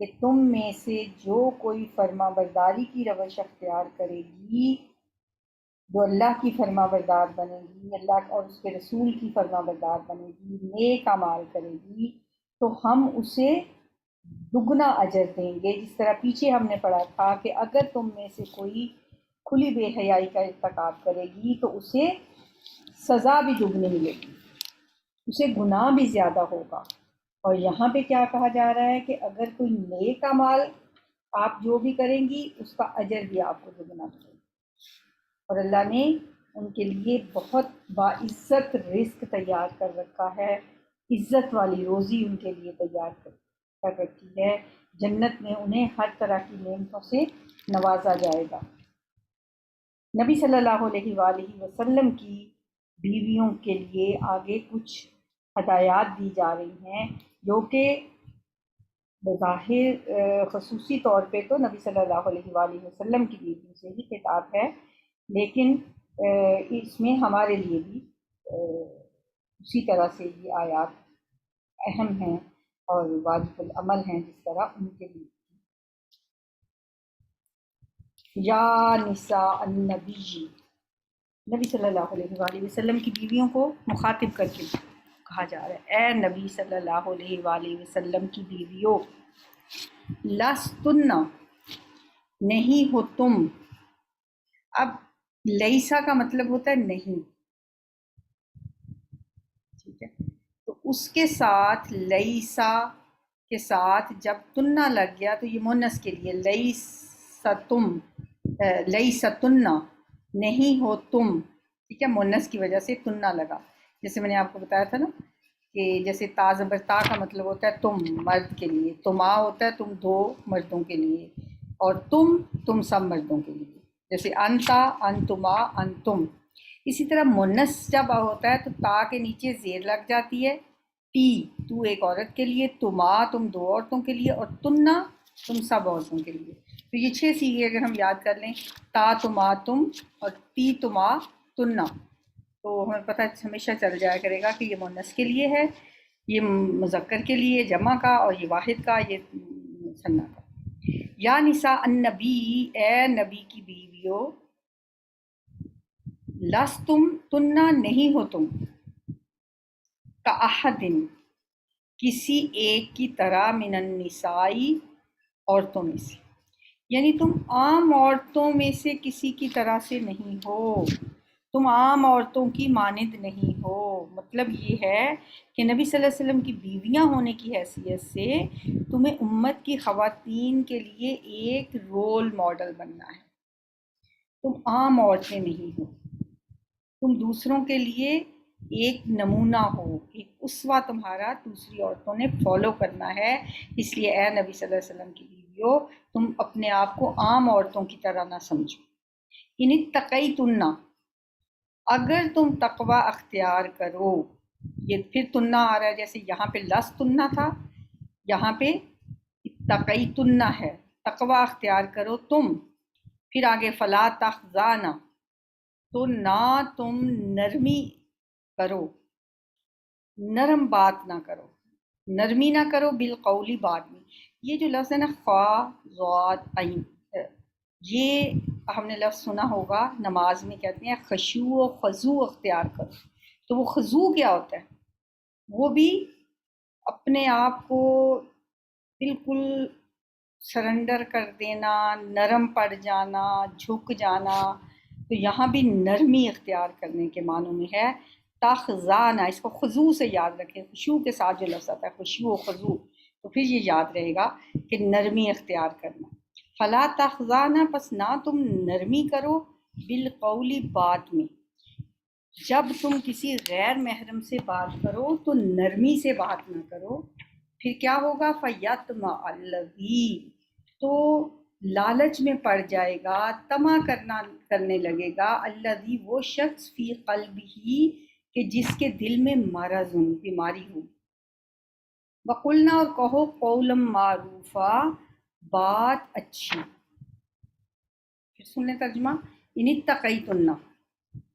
کہ تم میں سے جو کوئی فرما برداری کی روش اختیار کرے گی، جو اللہ کی فرما بردار بنے گی، اللہ اور اس کے رسول کی فرما بردار بنے گی، نیک اعمال کرے گی، تو ہم اسے دگنا اجر دیں گے۔ جس طرح پیچھے ہم نے پڑھا تھا کہ اگر تم میں سے کوئی کھلی بے حیائی کا ارتکاب کرے گی تو اسے سزا بھی دگنی ملے گی، اسے گناہ بھی زیادہ ہوگا۔ اور یہاں پہ کیا کہا جا رہا ہے کہ اگر کوئی نیک اعمال آپ جو بھی کریں گی اس کا اجر بھی آپ کو دگنا ملے گا۔ اور اللہ نے ان کے لیے بہت باعزت رزق تیار کر رکھا ہے، عزت والی روزی ان کے لیے تیار کر رکھی ہے۔ جنت میں انہیں ہر طرح کی نعمتوں سے نوازا جائے گا۔ نبی صلی اللہ علیہ وآلہ وسلم کی بیویوں کے لیے آگے کچھ ہدایات دی جا رہی ہیں جو کہ بظاہر خصوصی طور پہ تو نبی صلی اللہ علیہ وآلہ وسلم کی بیویوں سے ہی خطاب ہے، لیکن اس میں ہمارے لیے بھی اسی طرح سے یہ آیات اہم ہیں اور واجب العمل ہیں جس طرح ان کے لیے۔ یا نساء النبی، نبی صلی اللہ علیہ وآلہ وسلم کی بیویوں کو مخاطب کر کے کہا جا رہا ہے، اے نبی صلی اللہ علیہ وآلہ وسلم کی بیویوں، لستن نہیں ہو تم۔ اب لیسا کا مطلب ہوتا ہے نہیں، ٹھیک ہے، تو اس کے ساتھ لیسا کے ساتھ جب تنہ لگ گیا تو یہ مونس کے لیے لیستم، لیستن نہیں ہو تم، ٹھیک ہے، مونس کی وجہ سے تنہ لگا۔ جیسے میں نے آپ کو بتایا تھا نا کہ جیسے تا زبر تا کا مطلب ہوتا ہے تم مرد کے لیے، تما ہوتا ہے تم دو مردوں کے لیے، اور تم سب مردوں کے لیے، جیسے انتا انتما انتم۔ اسی طرح مونس جب ہوتا ہے تو تا کے نیچے زیر لگ جاتی ہے، تی تو ایک عورت کے لیے، تما تم دو عورتوں کے لیے، اور تننا تم سب عورتوں کے لیے۔ تو یہ 6 سیغے اگر ہم یاد کر لیں، تا تما تم اور تی تما تننا، تو ہمیں پتہ ہمیشہ چل جایا کرے گا کہ یہ مونس کے لیے ہے، یہ مذکر کے لیے جمع کا، اور یہ واحد کا، یہ مثنیٰ کا۔ یا نساء النبی، اے نبی کی بیویو، لستم تننا نہیں ہو تم، کا احدن کسی ایک کی طرح، من النسائی عورتوں میں سے، یعنی تم عام عورتوں میں سے کسی کی طرح سے نہیں ہو، تم عام عورتوں کی مانند نہیں ہو۔ مطلب یہ ہے کہ نبی صلی اللہ علیہ وسلم کی بیویاں ہونے کی حیثیت سے تمہیں امت کی خواتین کے لیے ایک رول ماڈل بننا ہے، تم عام عورتیں نہیں ہو، تم دوسروں کے لیے ایک نمونہ ہو، ایک اسوہ تمہارا دوسری عورتوں نے فالو کرنا ہے۔ اس لیے اے نبی صلی اللہ علیہ وسلم کی بیویو، تم اپنے آپ کو عام عورتوں کی طرح نہ سمجھو۔ ان اتقیتن، اگر تم تقوی اختیار کرو، یہ پھر تنہ آ رہا ہے، جیسے یہاں پہ لس تنہ تھا، یہاں پہ اتقیتن ہے، تقوی اختیار کرو تم، پھر آگے فلا تخزانا، تو نہ تم نرمی کرو، نرم بات نہ کرو، نرمی نہ کرو، بالقولی بات میں۔ یہ جو لفظ ہے نا خا ضاد عین، یہ ہم نے لفظ سنا ہوگا نماز میں کہتے ہیں خشوع و خضوع اختیار کرو، تو وہ خضوع کیا ہوتا ہے؟ وہ بھی اپنے آپ کو بالکل سرنڈر کر دینا، نرم پڑ جانا، جھک جانا، تو یہاں بھی نرمی اختیار کرنے کے معنوں میں ہے۔ تخزانہ، اس کو خضوع سے یاد رکھیں، خشوع کے ساتھ جو لفظ آتا ہے خشوع و خضوع، تو پھر یہ یاد رہے گا کہ نرمی اختیار کرنا۔ فلا تخزانہ، پس نہ تم نرمی کرو، بالقولی بات میں، جب تم کسی غیر محرم سے بات کرو تو نرمی سے بات نہ کرو، پھر کیا ہوگا؟ فَيَطْمَعَ الَّذِي، تو لالچ میں پڑ جائے گا، طمع کرنے لگے گا، الذی وہ شخص، فی قلبہ کہ جس کے دل میں مرض، بیماری ہو۔ وَقُلْنَا، اور کہو، قولا معروفا، بات اچھی۔ پھر سن لیں ترجمہ، ان اتقیتن،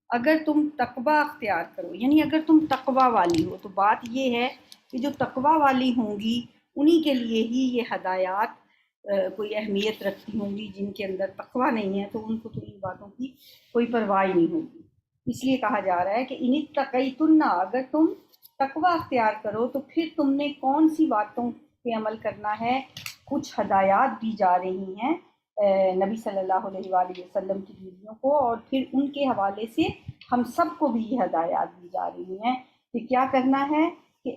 اگر تم تقوی اختیار کرو، یعنی اگر تم تقوی والی ہو، تو بات یہ ہے کہ جو تقوی والی ہوں گی انہی کے لیے ہی یہ ہدایات کوئی اہمیت رکھتی ہوں گی. جن کے اندر تقویٰ نہیں ہے تو ان کو تو ان باتوں کی کوئی پرواہ نہیں ہوگی. اس لیے کہا جا رہا ہے کہ ان اتقیتن، اگر تم تقویٰ اختیار کرو تو پھر تم نے کون سی باتوں پہ عمل کرنا ہے. کچھ ہدایات دی جا رہی ہیں نبی صلی اللہ علیہ وآلہ وسلم کی بیویوں کو، اور پھر ان کے حوالے سے ہم سب کو بھی یہ ہدایات دی جا رہی ہیں کہ کیا کرنا ہے. کہ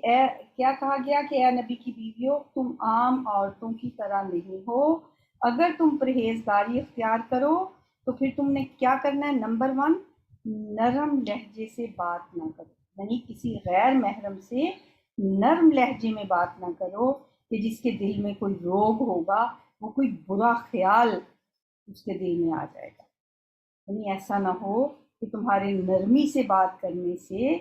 کیا کہا گیا کہ اے نبی کی بیویوں، تم عام عورتوں کی طرح نہیں ہو. اگر تم پرہیزگاری اختیار کرو تو پھر تم نے کیا کرنا ہے. نمبر 1، نرم لہجے سے بات نہ کرو، یعنی کسی غیر محرم سے نرم لہجے میں بات نہ کرو کہ جس کے دل میں کوئی روگ ہوگا، وہ کوئی برا خیال اس کے دل میں آ جائے گا. یعنی ایسا نہ ہو کہ تمہارے نرمی سے بات کرنے سے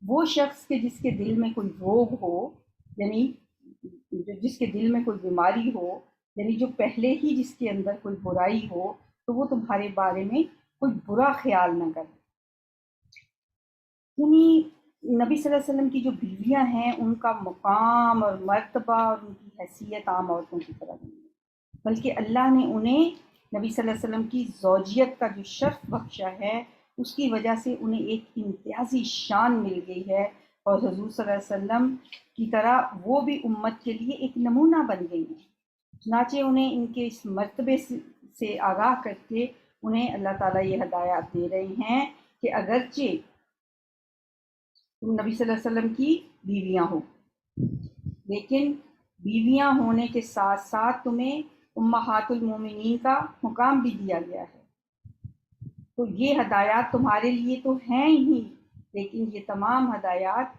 وہ شخص کے جس کے دل میں کوئی روگ ہو، یعنی جس کے دل میں کوئی بیماری ہو، یعنی جو پہلے ہی جس کے اندر کوئی برائی ہو، تو وہ تمہارے بارے میں کوئی برا خیال نہ کرے. یعنی نبی صلی اللہ علیہ وسلم کی جو بیویاں ہیں ان کا مقام اور مرتبہ اور ان کی حیثیت عام عورتوں کی طرح نہیں ہے، بلکہ اللہ نے انہیں نبی صلی اللہ علیہ وسلم کی زوجیت کا جو شرف بخشا ہے اس کی وجہ سے انہیں ایک امتیازی شان مل گئی ہے، اور حضور صلی اللہ علیہ وسلم کی طرح وہ بھی امت کے لیے ایک نمونہ بن گئی ہیں. چنانچہ انہیں ان کے اس مرتبے سے آگاہ کر کے انہیں اللہ تعالیٰ یہ ہدایات دے رہے ہیں کہ اگرچہ تم نبی صلی اللہ علیہ وسلم کی بیویاں ہو، لیکن بیویاں ہونے کے ساتھ ساتھ تمہیں امہات المومنین کا مقام بھی دیا گیا ہے. تو یہ ہدایات تمہارے لیے تو ہیں ہی، لیکن یہ تمام ہدایات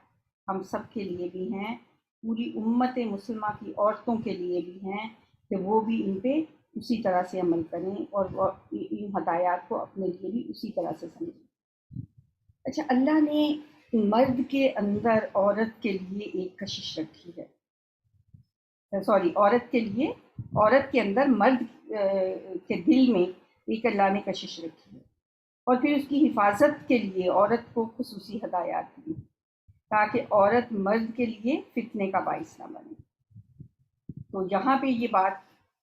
ہم سب کے لیے بھی ہیں، پوری امت مسلمہ کی عورتوں کے لیے بھی ہیں کہ وہ بھی ان پہ اسی طرح سے عمل کریں اور ان ہدایات کو اپنے لیے بھی اسی طرح سے سمجھیں. اچھا، اللہ نے مرد کے اندر عورت کے لیے ایک کشش رکھی ہے، عورت کے اندر مرد کے دل میں ایک اللہ نے کشش رکھی ہے، اور پھر اس کی حفاظت کے لیے عورت کو خصوصی ہدایات دی تاکہ عورت مرد کے لیے فتنے کا باعث نہ بنے. تو یہاں پہ یہ بات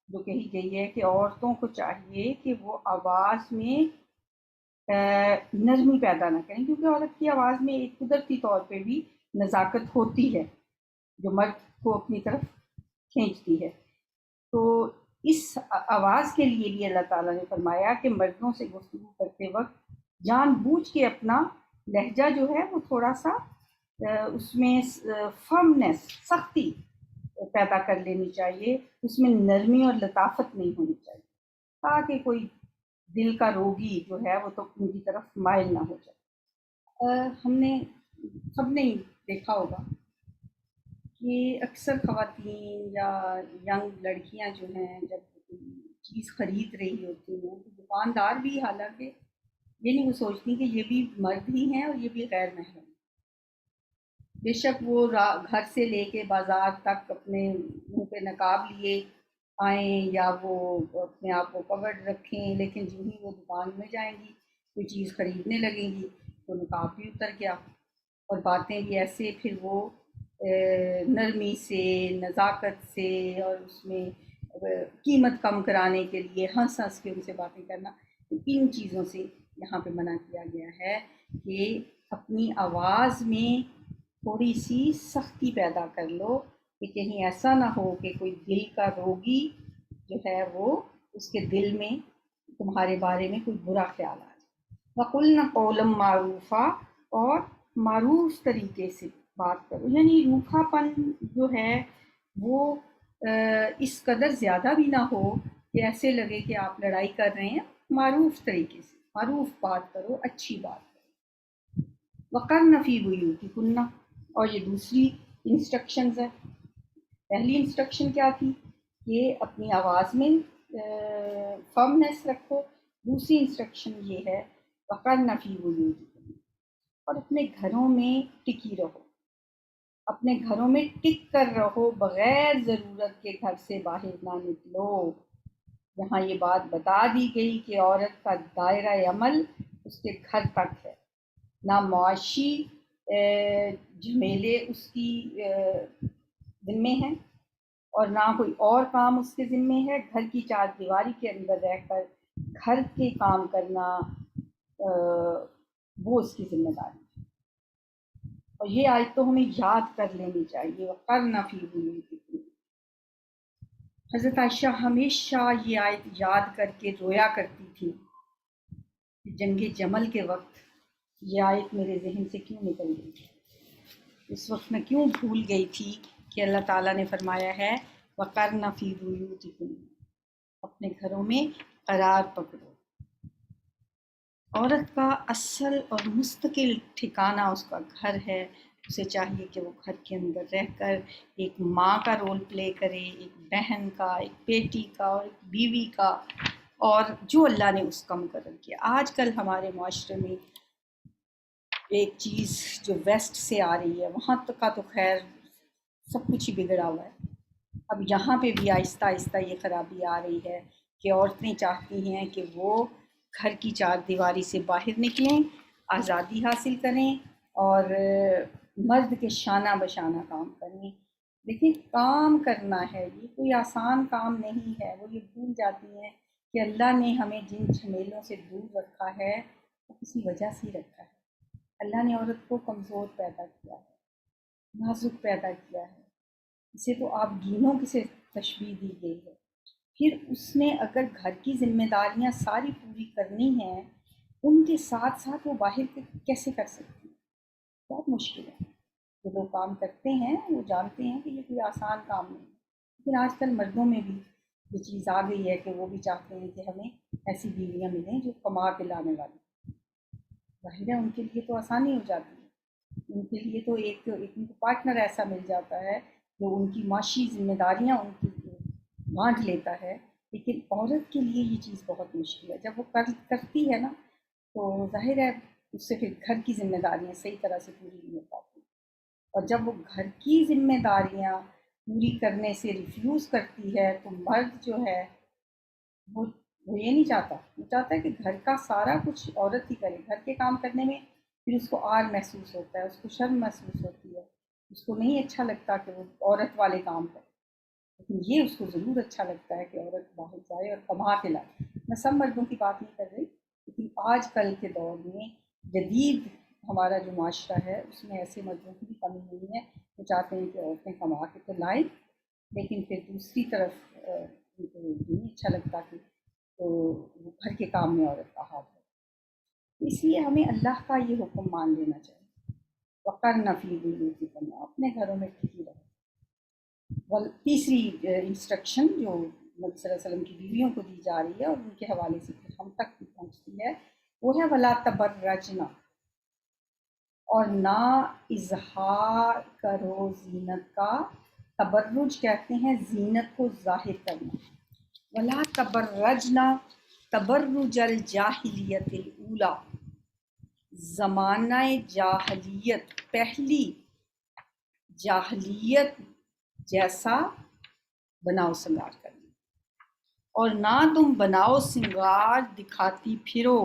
جو کہی گئی ہے کہ عورتوں کو چاہیے کہ وہ آواز میں نرمی پیدا نہ کریں، کیونکہ عورت کی آواز میں ایک قدرتی طور پہ بھی نزاکت ہوتی ہے جو مرد کو اپنی طرف کھینچتی ہے. تو اس آواز کے لیے بھی اللہ تعالیٰ نے فرمایا کہ مردوں سے گفتگو کرتے وقت جان بوجھ کے اپنا لہجہ جو ہے وہ تھوڑا سا اس میں فرمنس، سختی پیدا کر لینی چاہیے، اس میں نرمی اور لطافت نہیں ہونی چاہیے تاکہ کوئی دل کا روگی جو ہے وہ تو ان کی طرف مائل نہ ہو جائے. ہم نے سب نے دیکھا ہوگا کہ اکثر خواتین یا ینگ لڑکیاں جو ہیں جب کوئی چیز خرید رہی ہوتی ہیں تو دکاندار بھی حالانکہ یہ نہیں وہ سوچتی کہ یہ بھی مرد ہی ہیں اور یہ بھی غیر محرم. بے شک وہ گھر سے لے کے بازار تک اپنے منہ پہ نقاب لیے آئیں یا وہ اپنے آپ کو کورڈ رکھیں، لیکن جو ہی وہ دکان میں جائیں گی کوئی چیز خریدنے لگیں گی تو نقاب بھی اتر گیا اور باتیں بھی ایسے پھر وہ نرمی سے، نزاکت سے، اور اس میں قیمت کم کرانے کے لیے ہنس ہنس کے ان سے باتیں کرنا. ان چیزوں سے یہاں پہ منع کیا گیا ہے کہ اپنی آواز میں تھوڑی سی سختی پیدا کر لو کہ کہیں ایسا نہ ہو کہ کوئی دل کا روگی جو ہے وہ اس کے دل میں تمہارے بارے میں کوئی برا خیال آ جائے. وَقُلْنَ قَوْلًا مَعْرُوفًا، اور معروف طریقے سے بات کرو، یعنی روکھا پن جو ہے وہ اس قدر زیادہ بھی نہ ہو کہ ایسے لگے کہ آپ لڑائی کر رہے ہیں. معروف طریقے سے معروف بات کرو، اچھی بات کرو. وَقَرْنَ فِي بُيُوتِكُنَّ، اور یہ دوسری انسٹرکشنز ہے. پہلی انسٹرکشن کیا تھی کہ اپنی آواز میں فرمنس رکھو. دوسری انسٹرکشن یہ ہے وَقَرْنَ فِي بُيُوتِكُنَّ، اور اپنے گھروں میں ٹکی رہو، اپنے گھروں میں ٹک کر رہو، بغیر ضرورت کے گھر سے باہر نہ نکلو. یہاں یہ بات بتا دی گئی کہ عورت کا دائرہ عمل اس کے گھر تک ہے، نہ معاشی جھمیلے اس کی ذمے ہیں اور نہ کوئی اور کام اس کے ذمے ہے. گھر کی چار دیواری کے اندر رہ کر گھر کے کام کرنا وہ اس کی ذمہ داری ہے. اور یہ آیت تو ہمیں یاد کر لینی چاہیے. وَقَرْنَ فِي بُيُوتِكُنَّ. حضرت عائشہ ہمیشہ یہ آیت یاد کر کے رویا کرتی تھی کہ جنگ جمل کے وقت یہ آیت میرے ذہن سے کیوں نکل گئی تھی. اس وقت میں کیوں بھول گئی تھی کہ اللہ تعالیٰ نے فرمایا ہے وَقَرْنَ فِي بُيُوتِكُنَّ، اپنے گھروں میں قرار پکڑو. عورت کا اصل اور مستقل ٹھکانہ اس کا گھر ہے. اسے چاہیے کہ وہ گھر کے اندر رہ کر ایک ماں کا رول پلے کرے، ایک بہن کا، ایک بیٹی کا اور ایک بیوی کا، اور جو اللہ نے اس کا مقرر کیا. آج کل ہمارے معاشرے میں ایک چیز جو ویسٹ سے آ رہی ہے، وہاں تک کا تو خیر سب کچھ ہی بگڑا ہوا ہے. اب یہاں پہ بھی آہستہ آہستہ یہ خرابی آ رہی ہے کہ عورتیں چاہتی ہیں کہ وہ گھر کی چار دیواری سے باہر نکلیں، آزادی حاصل کریں اور مرد کے شانہ بشانہ کام کریں. دیکھیں کام کرنا ہے، یہ کوئی آسان کام نہیں ہے. وہ یہ بھول جاتی ہیں کہ اللہ نے ہمیں جن جھمیلوں سے دور رکھا ہے وہ کسی وجہ سے ہی رکھا ہے. اللہ نے عورت کو کمزور پیدا کیا ہے، نازک پیدا کیا ہے. اسے تو آپ گینوں سے تشبیہ دی گئی ہے. پھر اس نے اگر گھر کی ذمہ داریاں ساری پوری کرنی ہیں، ان کے ساتھ ساتھ وہ باہر کیسے کر سکتی ہے؟ بہت مشکل ہے. جو لوگ کام کرتے ہیں وہ جانتے ہیں کہ یہ کوئی آسان کام نہیں. لیکن آج کل مردوں میں بھی یہ چیز آ گئی ہے کہ وہ بھی چاہتے ہیں کہ ہمیں ایسی بیویاں ملیں جو کما کے لانے والی. ظاہر ہے ان کے لیے تو آسانی ہو جاتی ہے. ان کے لیے تو ایک ان کو پارٹنر ایسا مل جاتا ہے جو ان کی معاشی ذمہ داریاں ان کی بانٹ لیتا ہے. لیکن عورت کے لیے یہ چیز بہت مشکل ہے. جب وہ کرتی ہے نا تو ظاہر ہے اس سے پھر گھر کی ذمہ داریاں صحیح طرح سے پوری نہیں ہو پاتی. اور جب وہ گھر کی ذمہ داریاں پوری کرنے سے ریفیوز کرتی ہے تو مرد جو ہے وہ یہ نہیں چاہتا. وہ چاہتا ہے کہ گھر کا سارا کچھ عورت ہی کرے. گھر کے کام کرنے میں پھر اس کو آر محسوس ہوتا ہے، اس کو شرم محسوس ہوتی ہے، اس کو نہیں اچھا لگتا کہ وہ عورت والے کام کرے. لیکن یہ اس کو ضرور اچھا لگتا ہے کہ عورت باہر جائے اور کما کے لائے. میں سب مردوں کی بات نہیں کر رہی، لیکن آج کل کے دور میں جدید ہمارا جو معاشرہ ہے اس میں ایسے مردوں کی بھی کمی نہیں ہے. وہ چاہتے ہیں کہ عورتیں کما کے تو لائیں، لیکن پھر دوسری طرف ان کو نہیں اچھا لگتا کہ تو وہ گھر کے کام میں عورت کا ہاتھ ہے. اس لیے ہمیں اللہ کا یہ حکم مان لینا چاہیے وَقَرْنَ فِي بُيُوتِكُنَّ، اپنے گھروں میں ٹھیک رہو. تیسری انسٹرکشن جو نبی صلی اللہ علیہ وسلم کی بیویوں کو دی جا رہی ہے اور ان کے حوالے سے ہم تک بھی پہنچتی ہے وہ ہے وَلَا تَبَرَّجْنَ، اور نہ اظہار کرو زینت کا. تبرج کہتے ہیں زینت کو ظاہر کرنا. وَلَا تَبَرَّجْنَ تَبَرُّجَ الْجَاهِلِيَّةِ الْأُولَى، زمانہ جاہلیت، پہلی جاہلیت جیسا بناؤ سنگار کرنا. اور نہ تم بناؤ سنگار دکھاتی پھرو.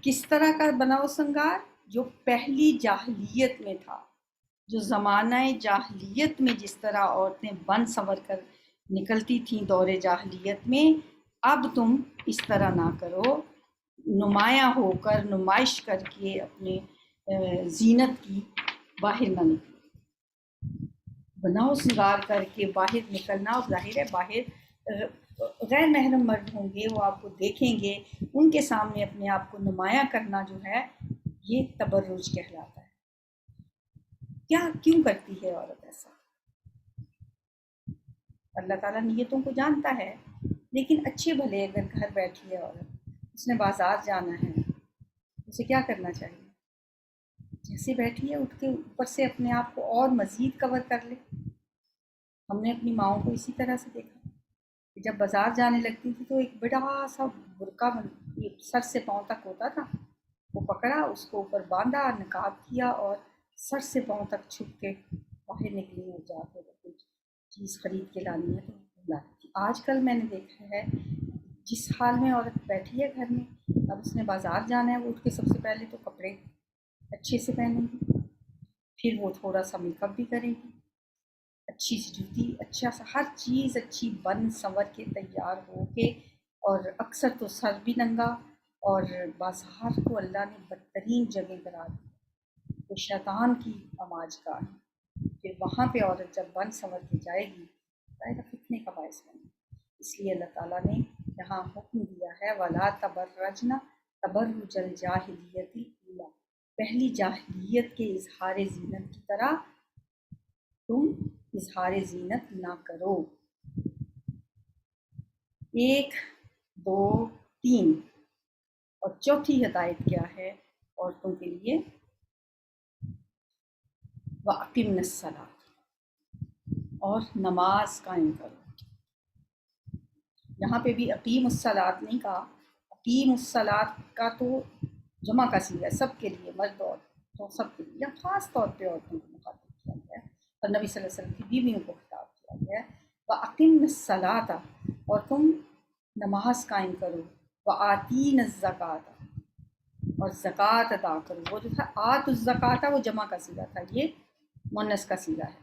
کس طرح کا بناؤ سنگار؟ جو پہلی جاہلیت میں تھا، جو زمانہ جاہلیت میں جس طرح عورتیں بن سنور کر نکلتی تھیں دور جاہلیت میں، اب تم اس طرح نہ کرو. نمایاں ہو کر، نمائش کر کے اپنے زینت کی باہر نہ نکلو. بناؤ سنگار کر کے باہر نکلنا، اور ظاہر ہے باہر غیر محرم مرد ہوں گے، وہ آپ کو دیکھیں گے، ان کے سامنے اپنے آپ کو نمایاں کرنا جو ہے یہ تبرج کہلاتا ہے. کیوں کرتی ہے عورت ایسا؟ اللہ تعالیٰ نیتوں کو جانتا ہے. لیکن اچھے بھلے اگر گھر بیٹھی ہے عورت، اس نے بازار جانا ہے، اسے کیا کرنا چاہیے؟ جیسے بیٹھی ہے اٹھ کے اوپر سے اپنے آپ کو اور مزید کور کر لے. ہم نے اپنی ماؤں کو اسی طرح سے دیکھا کہ جب بازار جانے لگتی تھی تو ایک بڑا سا برقع سر سے پاؤں تک ہوتا تھا، وہ پکڑا، اس کو اوپر باندھا، نقاب کیا اور سر سے پاؤں تک چھپ کے باہر نکلی اور جا کے کچھ چیز خرید کے لانی ہے تو لاتی تھی. آج کل میں نے دیکھا ہے جس حال میں عورت بیٹھی ہے گھر میں، اب اس نے بازار جانا ہے، وہ اٹھ کے سب سے پہلے تو کپڑے اچھے سے پہنے گی، پھر وہ تھوڑا سا میک اپ بھی کرے گی، اچھی سی جوتی، اچھا سا ہر چیز اچھی بن سنور کے تیار ہو کے، اور اکثر تو سر بھی ننگا، اور بازار کو اللہ نے بدترین جگہ قرار دی، وہ شیطان کی آماج گاہ ہے، پھر وہاں پہ عورت جب بن سنور کے جائے گی ظاہر ہے فتنے کا باعث بنے، اس لیے اللہ تعالیٰ نے یہاں حکم دیا ہے وَلَا تَبَرَّجْنَ تَبَرُّجَ الْجَاهِلِيَّةِ الْأُولَىٰ، پہلی جاہلیت کے اظہار زینت کی طرح تم اظہار زینت نہ کرو۔ 1 2 3، اور چوتھی ہدایت کیا ہے عورتوں کے لیے؟ وَأَقِمْنَ الصَّلَاةَ، اور نماز قائم کرو۔ یہاں پہ بھی اقیم الصلاۃ نہیں کہا، اقیم الصلاۃ کا تو جمع کا صیغہ ہے، سب کے لیے، مرد اور تو سب کے لیے، یا خاص طور پہ عورتوں کو مخاطب کیا گیا ہے، اور نبی صلی اللہ علیہ وسلم کی بیویوں کو خطاب کیا گیا ہے۔ وَأَقِمْنَ الصَّلَاةَ، اور تم نماز قائم کرو، وَآتِينَ الزَّكَاةَ، اور زکوٰۃ ادا کرو۔ وہ جو تھا آت الزکاۃ وہ جمع کا صیغہ تھا، یہ مؤنث کا صیغہ ہے۔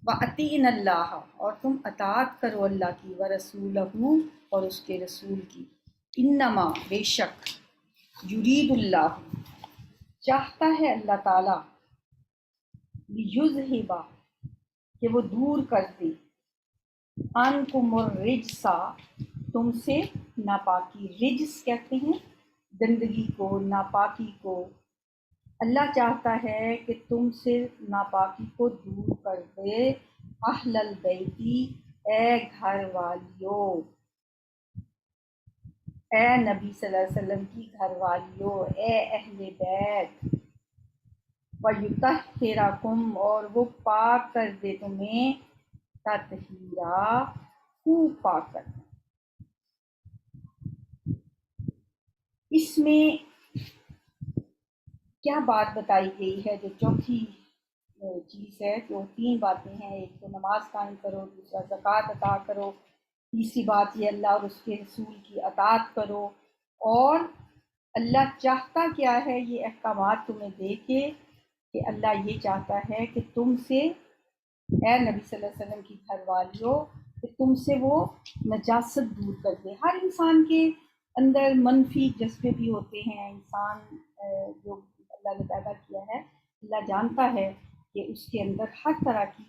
وَأَطِیعْنَ اللَّهَ، اور تم اطاعت کرو اللہ کی، وَرَسُولَهُ، اور اس کے رسول کی۔ انما، بے شک، یرید اللہ، چاہتا ہے اللہ تعالیٰ، لیذہب، کہ وہ دور کر دے، عنکم الرجس، تم سے ناپاکی، رجس کہتے ہیں گندگی کو، ناپاکی کو۔ اللہ چاہتا ہے کہ تم سے ناپاکی کو دور کر دے، اہل البیتی، اے گھر والیو، اے نبی صلی اللہ علیہ وسلم کی گھر والیو، اے اہل بیت، وَیُطَہِّرَکُم، اور وہ پاک کر دے تمہیں، تطہیرا، خوب پاک کر دے۔ اس میں کیا بات بتائی گئی ہے؟ جو چوتھی چیز ہے، جو 3 باتیں ہیں، ایک تو نماز قائم کرو، دوسرا زکوٰۃ ادا کرو، تیسری بات یہ اللہ اور اس کے رسول کی اطاعت کرو، اور اللہ چاہتا کیا ہے یہ احکامات تمہیں دے کے، کہ اللہ یہ چاہتا ہے کہ تم سے، اے نبی صلی اللہ علیہ وسلم کی گھر والیو، کہ تم سے وہ نجاست دور کر دے۔ ہر انسان کے اندر منفی جذبے بھی ہوتے ہیں، انسان جو اللہ نے پیدا کیا ہے، اللہ جانتا ہے کہ اس کے اندر ہر طرح کی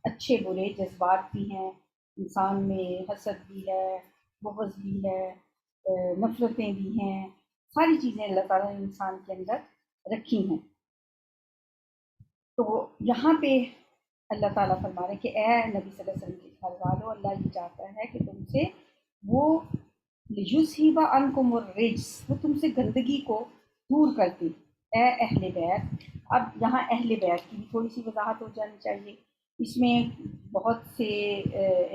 اچھے برے جذبات بھی ہیں، انسان میں حسد بھی ہے، بغض بھی ہے، نفرتیں بھی ہیں، ساری چیزیں اللہ تعالیٰ نے انسان کے اندر رکھی ہیں۔ تو یہاں پہ اللہ تعالیٰ فرما رہے ہیں کہ اے نبی صلی اللہ علیہ وسلم کے گھر والوں، اللہ یہ چاہتا ہے کہ تم سے وہ لیذہب عنکم الرجس، وہ تم سے گندگی کو دور کرتی، اے اہل بیت۔ اب یہاں اہل بیت کی بھی تھوڑی سی وضاحت ہو جانی چاہیے، اس میں بہت سے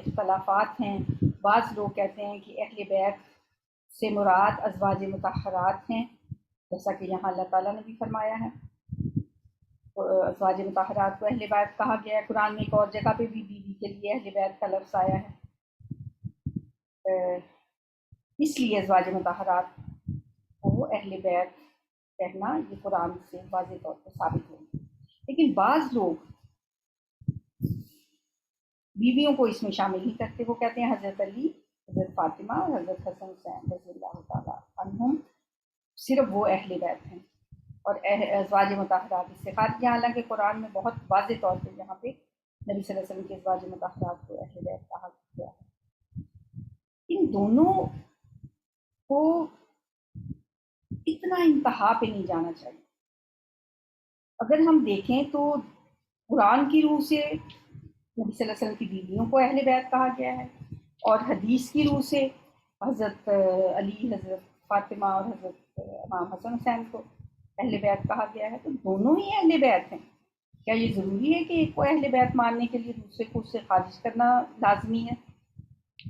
اختلافات ہیں۔ بعض لوگ کہتے ہیں کہ اہل بیت سے مراد ازواج مطہرات ہیں، جیسا کہ یہاں اللہ تعالیٰ نے بھی فرمایا ہے، ازواج مطہرات کو اہل بیت کہا گیا ہے۔ قرآن میں ایک اور جگہ پہ بھی بیوی کے لیے اہل بیت کا لفظ آیا ہے، اس لیے ازواج مطہرات کو اہل بیت کہنا یہ قرآن سے واضح طور پر ثابت ہے۔ لیکن بعض لوگ بیویوں کو اس میں شامل نہیں کرتے، وہ کہتے ہیں حضرت علی، حضرت فاطمہ اور حضرت حسن حسین رضی اللہ تعالیٰ عنہم صرف وہ اہل بیت ہیں، اور ازواج مطہرات اس سے خارج ہیں، حالانکہ قرآن میں بہت واضح طور پہ یہاں پہ نبی صلی اللہ علیہ وسلم کے ازواج مطہرات کو اہل بیت کہا گیا ہے۔ ان دونوں کو اتنا انتہا پہ نہیں جانا چاہیے۔ اگر ہم دیکھیں تو قرآن کی روح سے نبی صلی اللہ علیہ وسلم کی بیویوں کو اہل بیت کہا گیا ہے، اور حدیث کی روح سے حضرت علی، حضرت فاطمہ اور حضرت امام حسن حسین کو اہل بیت کہا گیا ہے، تو دونوں ہی اہل بیت ہیں۔ کیا یہ ضروری ہے کہ ایک کو اہل بیت ماننے کے لیے دوسرے کو اس سے خارج کرنا لازمی ہے؟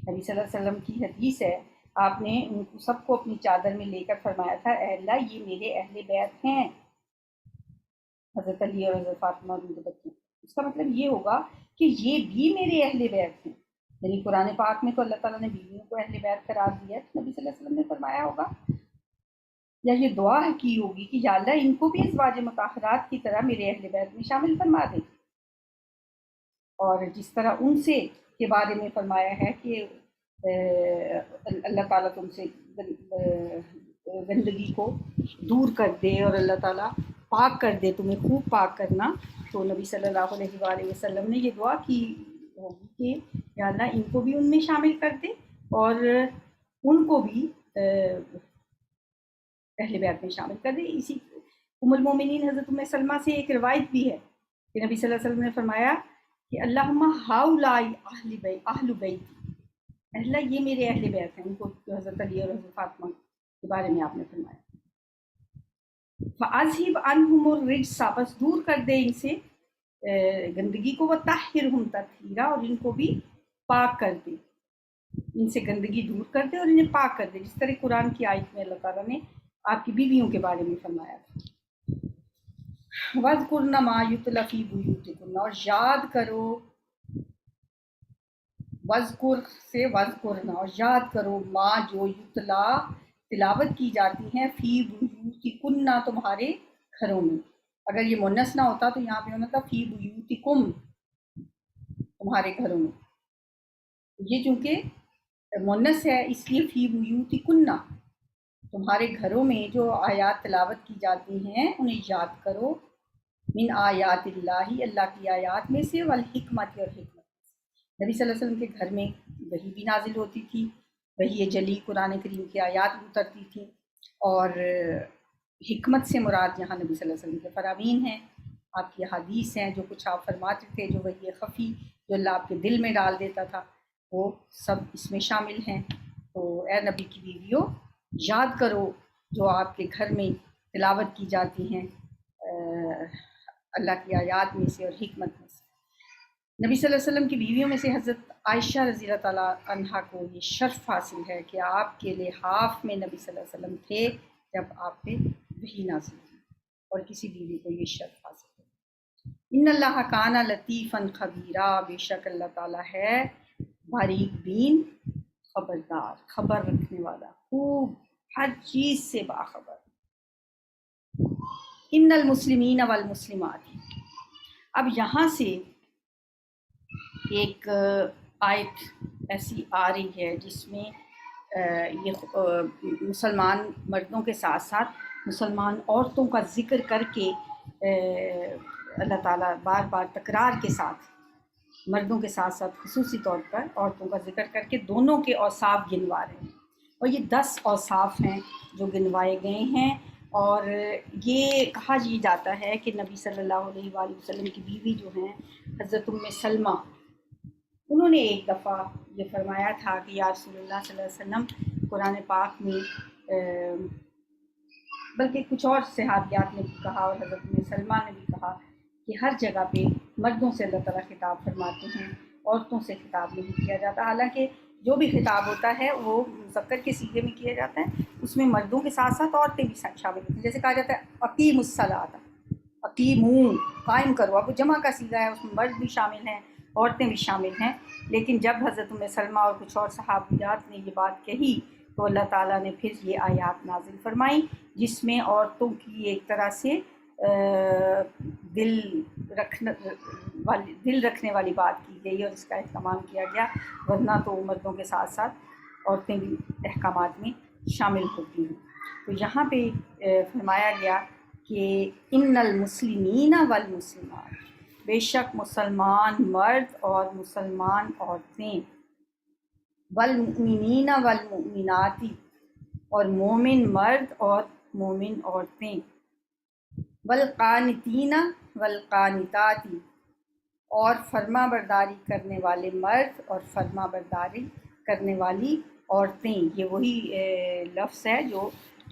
نبی صلی اللہ علیہ وسلم کی حدیث ہے، آپ نے ان کو سب کو اپنی چادر میں لے کر فرمایا تھا، اے اللہ یہ میرے اہل بیت ہیں، حضرت علی اور حضرت فاطمہ اور ان کے بچے۔ اس کا مطلب یہ ہوگا کہ یہ بھی میرے اہل بیت ہیں، یعنی قرآن پاک میں تو اللہ تعالیٰ نے بیویوں کو اہل بیت قرار دیا ہے، تو نبی صلی اللہ علیہ وسلم نے فرمایا ہوگا یا یہ دعا کی ہوگی کہ یا اللہ ان کو بھی ازواج مطہرات کی طرح میرے اہل بیت میں شامل فرما دے۔ اور جس طرح ان سے کے بارے میں فرمایا ہے کہ اللہ تعالیٰ تم سے گندگی کو دور کر دے اور اللہ تعالیٰ پاک کر دے، تمہیں خوب پاک کرنا، تو نبی صلی اللہ علیہ وآلہ وسلم نے یہ دعا کی ہوگی کہ یا اللہ ان کو بھی ان میں شامل کر دے اور ان کو بھی اہل بیت میں شامل کر دے۔ اسی ام المومنین حضرت ام سلمہ سے ایک روایت بھی ہے کہ نبی صلی اللہ علیہ وسلم نے فرمایا کہ اللہم ہاؤلائی اہل بیت، اللہ یہ میرے اہل بیت ہیں، ان کو حضرت علی اور حضرت فاطمہ کے بارے میں آپ نے فرمایا۔ فَأَذْهِبْ عَنْهُمُ الرِّجْسَ، بس دور کر دے ان سے گندگی کو، وَطَهِّرْهُمْ تَطْهِيرًا، اور ان کو بھی پاک کر دے، ان سے گندگی دور کر دے اور انہیں پاک کر دے، جس طرح قرآن کی آیت میں اللہ تعالیٰ نے آپ کی بیویوں کے بارے میں فرمایا تھا۔ وَاذْكُرْنَ مَا يُتْلَى فِي بُيُوتِكُنَّ، اور یاد کرو، وَاذْكُر سے وَاذْكُرْنَ، اور یاد کرو، ما جو یتلا تلاوت کی جاتی ہیں، فی بیوتکن تمہارے گھروں میں۔ اگر یہ مؤنث نہ ہوتا تو یہاں پہ ہونا تھا فی بیوتکم، تمہارے گھروں میں۔ یہ چونکہ مؤنث ہے اس لیے فی بیوتکن، تمہارے گھروں میں جو آیات تلاوت کی جاتی ہیں انہیں یاد کرو، من آیات اللہ، اللہ کی آیات میں سے، والحکمت، اور حکمت۔ نبی صلی اللہ علیہ وسلم کے گھر میں وحی بھی نازل ہوتی تھی، وحی جلی قرآن کریم کی آیات بھی اترتی تھیں، اور حکمت سے مراد یہاں نبی صلی اللہ علیہ وسلم کے فرامین ہیں، آپ کی حدیث ہیں، جو کچھ آپ فرماتے تھے، جو وحی خفی جو اللہ آپ کے دل میں ڈال دیتا تھا، وہ سب اس میں شامل ہیں۔ تو اے نبی کی بیویوں، یاد کرو جو آپ کے گھر میں تلاوت کی جاتی ہیں اللہ کی آیات میں سے اور حکمت میں سے۔ نبی صلی اللہ علیہ وسلم کی بیویوں میں سے حضرت عائشہ رضی اللہ تعالیٰ عنہا کو یہ شرف حاصل ہے کہ آپ کے لحاف میں نبی صلی اللہ علیہ وسلم تھے جب آپ پہ وحی نازل ہوئی، اور کسی بیوی کو یہ شرف حاصل ہے۔ ان اللہ کان لطیفا خبیرا، بے شک اللہ تعالیٰ ہے باریک بین، خبردار، خبر رکھنے والا، خوب ہر چیز سے باخبر۔ ان المسلمین والمسلمات، اب یہاں سے ایک آیت ایسی آ رہی ہے جس میں یہ مسلمان مردوں کے ساتھ ساتھ مسلمان عورتوں کا ذکر کر کے اللہ تعالیٰ بار بار تکرار کے ساتھ مردوں کے ساتھ ساتھ خصوصی طور پر عورتوں کا ذکر کر کے دونوں کے اوصاف گنوا رہے ہیں، اور یہ 10 اوصاف ہیں جو گنوائے گئے ہیں۔ اور یہ کہا جاتا ہے کہ نبی صلی اللہ علیہ وآلہ وسلم کی بیوی جو ہیں حضرت ام سلمہ، انہوں نے ایک دفعہ یہ فرمایا تھا کہ یا رسول اللہ صلی اللہ علیہ وسلم، قرآن پاک میں بلکہ کچھ اور صحابیات نے بھی کہا اور حضرت ام سلمہ نے بھی کہا کہ ہر جگہ پہ مردوں سے اللہ تعالیٰ خطاب فرماتے ہیں، عورتوں سے خطاب نہیں کیا جاتا، حالانکہ جو بھی خطاب ہوتا ہے وہ مذکر کے صیغے میں کیا جاتا ہے، اس میں مردوں کے ساتھ ساتھ عورتیں بھی شامل ہوتی ہیں۔ جیسے کہا جاتا ہے اقیم الصلاۃ، اقیموا، قائم کرو، اب وہ جمع کا صیغہ ہے، اس میں مرد بھی شامل ہیں، عورتیں بھی شامل ہیں۔ لیکن جب حضرت ام سلمہ اور کچھ اور صحابیات نے یہ بات کہی تو اللہ تعالیٰ نے پھر یہ آیات نازل فرمائی جس میں عورتوں کی ایک طرح سے دل رکھنے والی بات کی گئی اور اس کا اہتمام کیا گیا، ورنہ تو مردوں کے ساتھ ساتھ عورتیں بھی احکامات میں شامل ہوتی ہیں۔ تو یہاں پہ فرمایا گیا کہ ان المسلمین والمسلمات، بے شک مسلمان مرد اور مسلمان عورتیں، والمؤمنین والمؤمنات، اور مومن مرد اور مومن عورتیں، والقانتین والقانتات، اور فرما برداری کرنے والے مرد اور فرما برداری کرنے والی عورتیں۔ یہ وہی لفظ ہے جو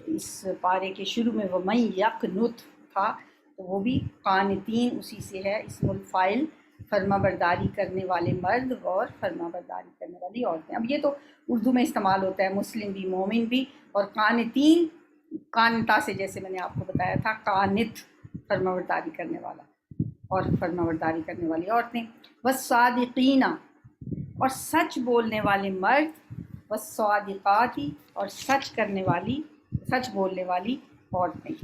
اس پارے کے شروع میں وَمَن یقنت تھا، تو وہ بھی قانتین اسی سے ہے، اسم الفاعل، فرما برداری کرنے والے مرد اور فرما برداری کرنے والی عورتیں۔ اب یہ تو اردو میں استعمال ہوتا ہے، مسلم بھی مومن بھی، اور قانتین قانتا سے جیسے میں نے آپ کو بتایا تھا، قانت فرما برداری کرنے والا اور فرما برداری کرنے والی عورتیں، والصادقین، اور سچ بولنے والے مرد، والصادقات، اور سچ بولنے والی عورتیں،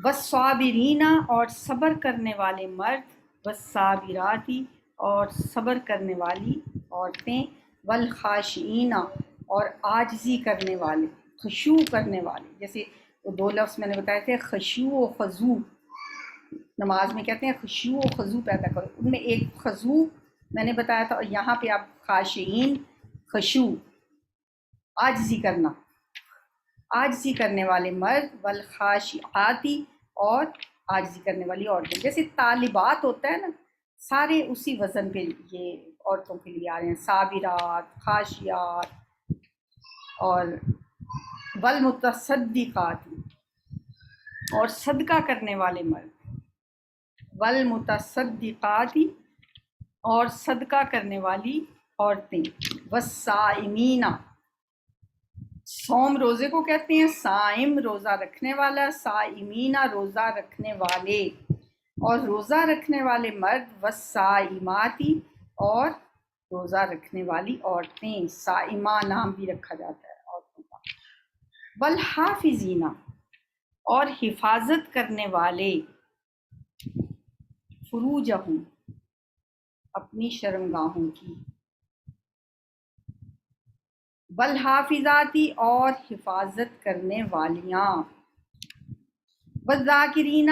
والصابرین، اور صبر کرنے والے مرد، والصابراتی اور صبر کرنے والی عورتیں، والخاشعین اور عاجزی کرنے والے، خشوع کرنے والے. جیسے وہ دو لفظ میں نے بتائے تھے، خشوع و خضوع. نماز میں کہتے ہیں خشوع و خضوع پیدا کرو، ان میں ایک خضوع میں نے بتایا تھا، اور یہاں پہ آپ خاشعین، خشوع، عاجزی کرنا، عاجزی کرنے والے مرد، والخاشعاتی اور عاجزی کرنے والی عورتیں. جیسے طالبات ہوتا ہے نا، سارے اسی وزن پہ یہ عورتوں کے لیے آ رہے ہیں، صابرات، خاشعات اور والمتصدقات اور صدقہ کرنے والے مرد، والمتصدقات اور صدقہ کرنے والی عورتیں، والصائمین، صوم روزے کو کہتے ہیں، صائم روزہ رکھنے والا، صائمین روزہ رکھنے والے، اور روزہ رکھنے والے مرد، والصائماتی اور روزہ رکھنے والی عورتیں. صائمہ نام بھی رکھا جاتا ہے عورتوں کا. والحافظین اور حفاظت کرنے والے، فروجہم اپنی شرمگاہوں کی، والحافظاتی اور حفاظت کرنے والیاں، والذاکرین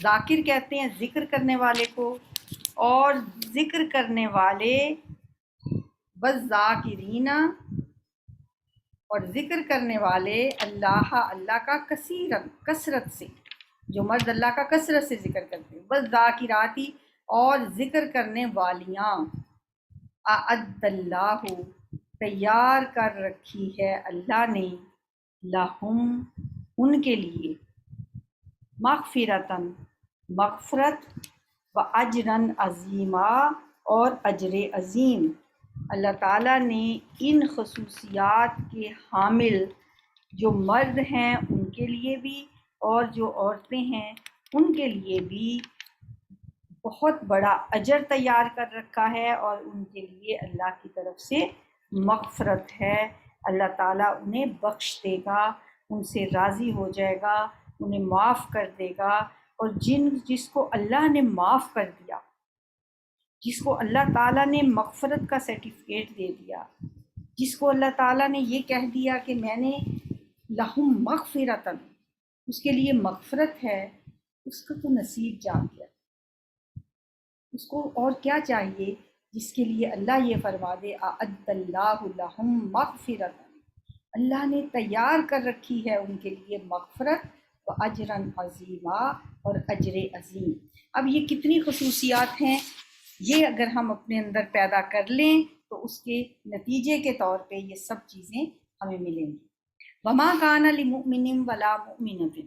ذاکر کہتے ہیں ذکر کرنے والے کو، اور ذکر کرنے والے، والذاکرین اور ذکر کرنے والے، اللہ اللہ کا کثیرن کثرت سے، جو مرد اللہ کا کثرت سے ذکر کرتے ہیں، والذاکراتی اور ذکر کرنے والیاں، اعد اللہ تیار کر رکھی ہے اللہ نے، لہم ان کے لیے، مغفرتاً مغفرت، و اجرن عظیما اور اجر عظیم. اللہ تعالیٰ نے ان خصوصیات کے حامل جو مرد ہیں ان کے لیے بھی اور جو عورتیں ہیں ان کے لیے بھی بہت بڑا اجر تیار کر رکھا ہے، اور ان کے لیے اللہ کی طرف سے مغفرت ہے. اللہ تعالیٰ انہیں بخش دے گا، ان سے راضی ہو جائے گا، انہیں معاف کر دے گا. اور جس کو اللہ نے معاف کر دیا، جس کو اللہ تعالیٰ نے مغفرت کا سرٹیفکیٹ دے دیا، جس کو اللہ تعالیٰ نے یہ کہہ دیا کہ میں نے لہم مغفرتاً، اس کے لیے مغفرت ہے، اس کا تو نصیب جاگ گیا. اس کو اور کیا چاہیے جس کے لیے اللہ یہ فرما دے، اعد اللہ لہم مغفرۃ، اللہ نے تیار کر رکھی ہے ان کے لیے مغفرت، و اجرن عظیما اور اجر عظیم. اب یہ کتنی خصوصیات ہیں، یہ اگر ہم اپنے اندر پیدا کر لیں تو اس کے نتیجے کے طور پہ یہ سب چیزیں ہمیں ملیں گی. وما کان لمؤمن ولا مؤمنۃ،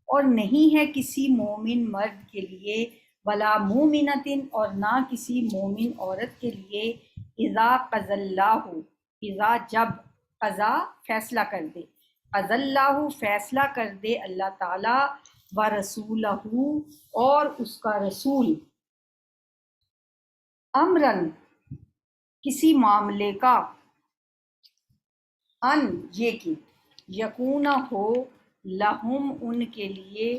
اور نہیں ہے کسی مومن مرد کے لیے، ولا مومنۃ اور نہ کسی مومن عورت کے لیے، اذا قضى اللہ، اذا جب، قضا فیصلہ کر دے، قضى اللہ فیصلہ کر دے اللہ تعالیٰ، ورسولہ اور اس کا رسول، امرن کسی معاملے کا، ان یہ کہ، یکون ہو، لہم ان کے لیے،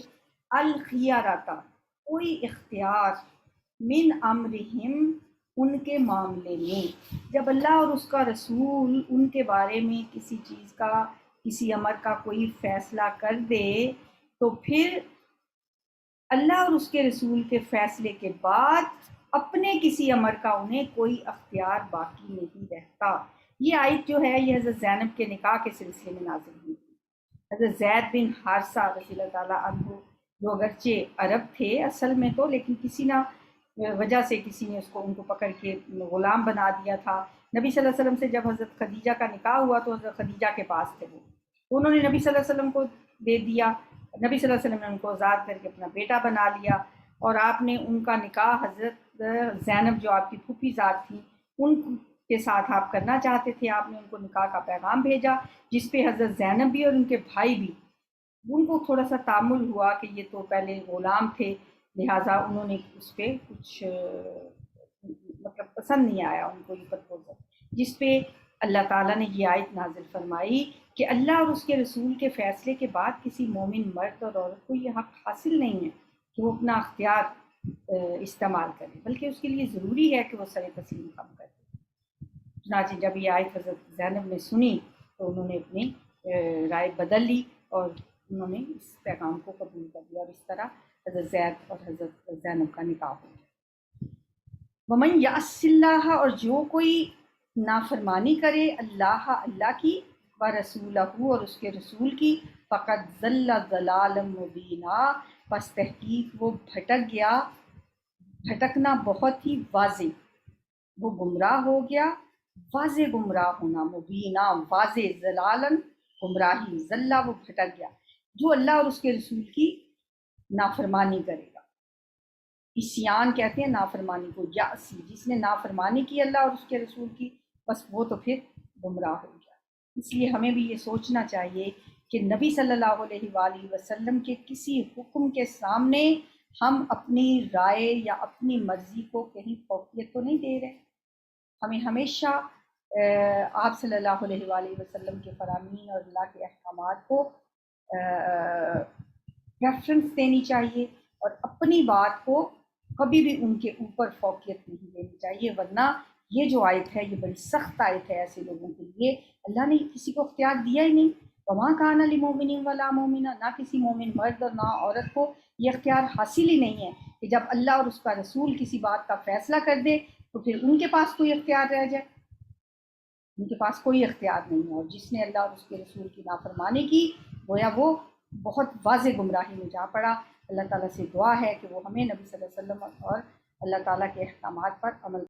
الخیارتا کوئی اختیار، من امرہم ان کے معاملے میں. جب اللہ اور اس کا رسول ان کے بارے میں کسی چیز کا، کسی امر کا کوئی فیصلہ کر دے تو پھر اللہ اور اس کے رسول کے فیصلے کے بعد اپنے کسی امر کا انہیں کوئی اختیار باقی نہیں رہتا. یہ آیت جو ہے یہ حضرت زینب کے نکاح کے سلسلے میں نازل ہوئی تھی. حضرت زید بن حارثہ رضی اللہ تعالیٰ عنہ، جو اگرچہ عرب تھے اصل میں تو، لیکن کسی نہ وجہ سے کسی نے ان کو پکڑ کے غلام بنا دیا تھا. نبی صلی اللہ علیہ وسلم سے جب حضرت خدیجہ کا نکاح ہوا تو حضرت خدیجہ کے پاس تھے وہ، تو انہوں نے نبی صلی اللہ علیہ وسلم کو دے دیا. نبی صلی اللہ علیہ وسلم نے ان کو آزاد کر کے اپنا بیٹا بنا لیا، اور آپ نے ان کا نکاح حضرت زینب جو آپ کی پھوپھی ذات تھیں ان کے ساتھ آپ کرنا چاہتے تھے. آپ نے ان کو نکاح کا پیغام بھیجا، جس پہ حضرت زینب بھی اور ان کے بھائی بھی، ان کو تھوڑا سا تعامل ہوا کہ یہ تو پہلے غلام تھے، لہٰذا انہوں نے اس پہ کچھ مطلب پسند نہیں آیا ان کو یہ پرپوزل، جس پہ اللہ تعالیٰ نے یہ آیت نازل فرمائی کہ اللہ اور اس کے رسول کے فیصلے کے بعد کسی مومن مرد اور عورت کو یہ حق حاصل نہیں ہے کہ وہ اپنا اختیار استعمال کرے، بلکہ اس کے لیے ضروری ہے کہ وہ سر تسلیم خم کرے۔ چنانچہ جب یہ آیت حضرت زینب نے سنی تو انہوں نے اپنی رائے بدل لی اور انہوں نے اس پیغام کو قبول کر لیا، اور اس طرح حضرت زید اور حضرت زینب کا نکاح ہو گیا۔ ومن یعص اللہ، اور جو کوئی نافرمانی کرے اللہ کی، و رسولہ، اور اس کے رسول کی، فقد ضل ضلالا مبینا، پس تحقیق وہ بھٹک گیا بھٹکنا بہت ہی واضح، وہ گمراہ ہو گیا، واضح گمراہ ہونا، مبینہ واضح، ضلالن گمراہی، ضلع وہ بھٹک گیا، جو اللہ اور اس کے رسول کی نافرمانی کرے گا۔ عصیان کہتے ہیں نافرمانی کو، یعصی، جس نے نافرمانی کی اللہ اور اس کے رسول کی، بس وہ تو پھر گمراہ ہو گیا۔ اس لیے ہمیں بھی یہ سوچنا چاہیے کہ نبی صلی اللہ علیہ وآلہ وسلم کے کسی حکم کے سامنے ہم اپنی رائے یا اپنی مرضی کو کہیں فوقیت تو نہیں دے رہے۔ ہمیں ہمیشہ آپ صلی اللہ علیہ وآلہ وسلم کے فرامین اور اللہ کے احکامات کو ریفرنس دینی چاہیے، اور اپنی بات کو کبھی بھی ان کے اوپر فوقیت نہیں دینی چاہیے، ورنہ یہ جو آیت ہے یہ بڑی سخت آیت ہے ایسے لوگوں کے لیے۔ اللہ نے کسی کو اختیار دیا ہی نہیں، وما کان لمؤمن ولا مومنہ، نہ کسی مومن مرد اور نہ عورت کو یہ اختیار حاصل ہی نہیں ہے کہ جب اللہ اور اس کا رسول کسی بات کا فیصلہ کر دے تو پھر ان کے پاس کوئی اختیار رہ جائے۔ ان کے پاس کوئی اختیار نہیں ہے، اور جس نے اللہ اور اس کے رسول کی نافرمانی کی گویا وہ بہت واضح گمراہی میں جا پڑا۔ اللہ تعالیٰ سے دعا ہے کہ وہ ہمیں نبی صلی اللہ علیہ وسلم اور اللہ تعالیٰ کے احکامات پر عمل